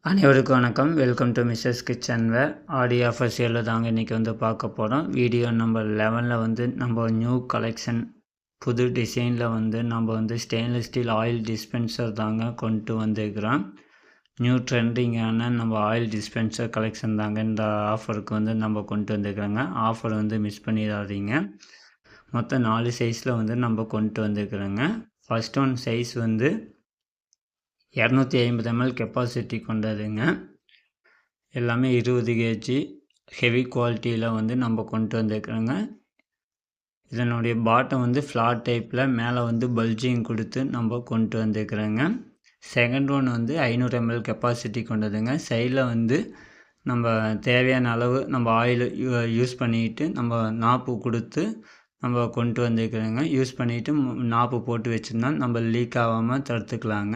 அனைவருக்கும் வணக்கம். Welcome to Mrs kitchen where. Aadi offer சேலில் தாங்க இன்றைக்கி வந்து பார்க்க போகிறோம். வீடியோ நம்பர் 11 வந்து நம்ம நியூ கலெக்ஷன் புது டிசைனில் வந்து நம்ம வந்து ஸ்டெயின்லெஸ் ஸ்டீல் ஆயில் டிஸ்பென்சர் தாங்க கொண்டு வந்துருக்கிறோம். நியூ ட்ரெண்டிங்கான நம்ம ஆயில் டிஸ்பென்சர் கலெக்ஷன் தாங்க இந்த ஆஃபருக்கு வந்து நம்ம கொண்டு வந்துருக்குறோங்க. ஆஃபர் வந்து மிஸ் பண்ணிடாதீங்க. மொத்தம் 4 சைஸில் வந்து நம்ம கொண்டு வந்துருக்குறோங்க. ஃபஸ்ட் ஒன் சைஸ் வந்து 250 ml கெப்பாசிட்டி கொண்டதுங்க. எல்லாமே 20 kg ஹெவி குவாலிட்டியில் வந்து நம்ம கொண்டு வந்துருக்குறோங்க. இதனுடைய பாட்டம் வந்து ஃப்ளாட் டைப்பில் மேலே வந்து பல்ஜிங் கொடுத்து நம்ம கொண்டு வந்துருக்குறோங்க. செகண்ட் ஒன் வந்து 500 ml கெப்பாசிட்டி கொண்டதுங்க. சைடில் வந்து நம்ம தேவையான அளவு நம்ம ஆயில் யூஸ் பண்ணிக்கிட்டு நம்ம நாப்பு கொடுத்து நம்ம கொண்டு வந்துருக்குறோங்க. யூஸ் பண்ணிவிட்டு நாப்பு போட்டு வச்சுருந்தா நம்ம லீக் ஆகாமல் தடுத்துக்கலாங்க.